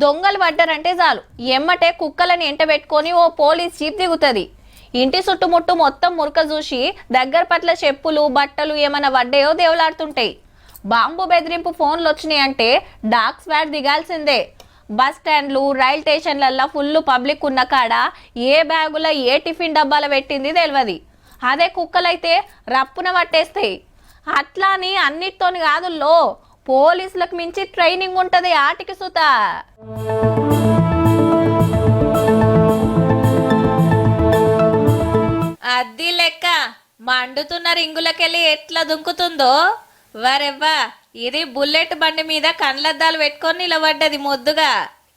దొంగలు పడ్డారంటే చాలు ఎమ్మటే కుక్కలని ఎంట పెట్టుకొని ఓ పోలీస్ జీప్ దిగుతుంది. ఇంటి చుట్టుముట్టు మొత్తం మురక చూసి దగ్గర పట్ల చెప్పులు బట్టలు ఏమైనా పడ్డాయో దేవులాడుతుంటాయి. బాంబు బెదిరింపు ఫోన్లు వచ్చినాయంటే డాగ్ స్క్వాడ్ దిగాల్సిందే. బస్ స్టాండ్లు రైల్ స్టేషన్లల్లో ఫుల్ పబ్లిక్ ఉన్న కాడ ఏ బ్యాగులో ఏ టిఫిన్ డబ్బాలో పెట్టింది తెలియదు. అదే కుక్కలైతే రప్పున పట్టేస్తాయి. అట్లా అని అన్నిటితోని కాదుల్లో పోలీసులకు మించి ట్రైనింగ్ ఉంటది ఆటికి సుత. అద్ది లెక్క మండుతున్న రింగులకెళ్ళి ఎట్లా దుంకుతుందో వరెవ్వా. ఇది బుల్లెట్ బండి మీద కండ్లద్దాలు పెట్టుకొని నిలబడ్డది మొద్దుగా.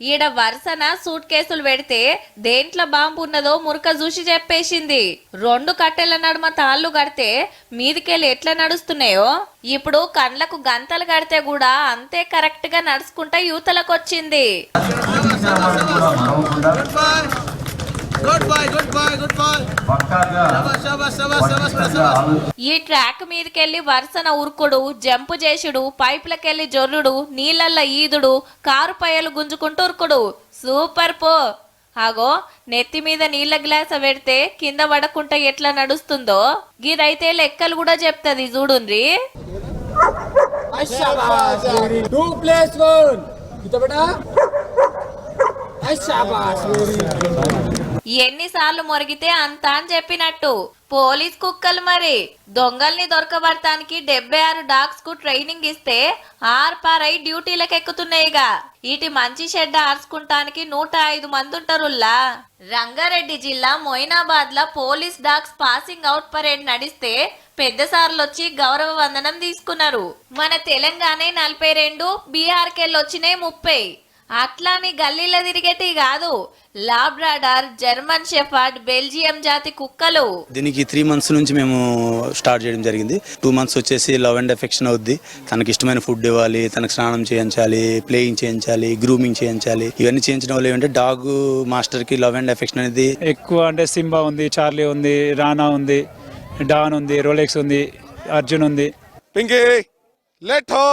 ఈడ వరుసన సూట్ కేసులు పెడితే దేంట్లో బాంబు ఉన్నదో మురక చూసి చెప్పేసింది. 2 కట్టెల నడుమ తాళ్ళు కడితే మీదికెళ్ళి ఎట్లా నడుస్తున్నాయో ఇప్పుడు కండ్లకు గంతలు కడితే కూడా అంతే కరెక్ట్ గా నడుచుకుంటా యూతలకొచ్చింది. ఈ ట్రాక్ మీదకెళ్ళి వరుసన ఉరుకుడు జంపు చేసుడు పైపులకెళ్ళి జొర్రుడు నీళ్ళల్ల ఈదుడు కారు పయ్యలు గుంజుకుంటూ ఉరుకుడు సూపర్ పో. ఆగో నెత్తి మీద నీళ్ళ గ్లాస పెడితే కింద పడకుండా ఎట్లా నడుస్తుందో గిదైతే లెక్కలు కూడా చెప్తది చూడుండ్రి. ఎన్నిసార్లు మొరిగితే అంత అని చెప్పినట్టు పోలీస్ కుక్కలు మరి దొంగల్ని దొరకబడటానికి 76 డాగ్స్ కు ట్రైనింగ్ ఇస్తే ఆర్పారై డ్యూటీలకు ఎక్కుతున్నాయిగా. ఇటు మంచి షెడ్ ఆర్చుకుంటానికి 105 మంది ఉంటారుల్లా. రంగారెడ్డి జిల్లా మొయినాబాద్ లా police dogs passing out parade నడిస్తే పెద్ద సార్లు వచ్చి గౌరవ వందనం తీసుకున్నారు. మన తెలంగాణ 42, బీహార్కెళ్ళి వచ్చినాయి 30. అట్లాని గల్లీలో తిరిగేటి కాదు, లాబ్రాడార్, జర్మన్ షెఫర్డ్, బెల్జియం జాతి కుక్కలు. దీనికి 3 months నుంచి మేము స్టార్ట్ చేయడం జరిగింది. 2 months వచ్చేసి లవ్ అండ్ ఎఫెక్షన్ అవుద్ది. తనకి ఇష్టమైన ఫుడ్ ఇవ్వాలి, తనకు స్నానం చేయించాలి, ప్లేయింగ్ చేయించాలి, గ్రూమింగ్ చేయించాలి. ఇవన్నీ చేయించడం వల్ల ఏమంటే డాగ్ మాస్టర్ కి లవ్ అండ్ ఎఫెక్షన్ అనేది ఎక్కువ. అంటే సింబా ఉంది, చార్లీ ఉంది, రానా ఉంది, డాన్ ఉంది, రోలెక్స్ ఉంది, అర్జున్ ఉంది. పింకీ లెట్ హో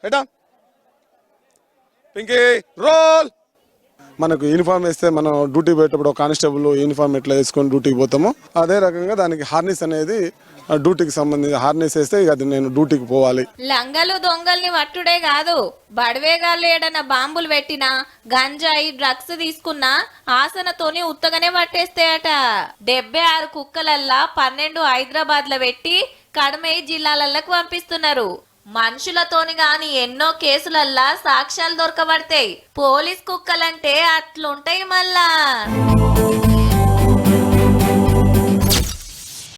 హెడ్ పింకీ రోల్. మనకు యూనిఫామ్ వేస్తే మనం డ్యూటీ పోయేటప్పుడు కానిస్టేబుల్ యూనిఫామ్ ఎట్లా వేసుకొని డ్యూటీకి పోతామో అదే రకంగా దానికి హార్నెస్ అనేది డ్యూటీకి సంబంధించి హార్నెస్ వేస్తే అది నేను డ్యూటీకి పోవాలి. లంగలు దొంగల్ని వట్టుడే కాదు, బడవేగాళ్ళు ఏడన్నా బాంబులు పెట్టినా గంజాయి డ్రగ్స్ తీసుకున్నా ఆసనతోని ఉత్తగానే పట్టేస్తాయట. 76 కుక్కలల్లా 12 హైదరాబాద్ లో పెట్టి కడమై జిల్లాలకు పంపిస్తున్నారు. మనుషులతోని గాని ఎన్నో కేసులల్లా సాక్ష్యాలు దొరకబడతాయి. పోలీస్ కుక్కలంటే అట్లుంటాయి మళ్ళా.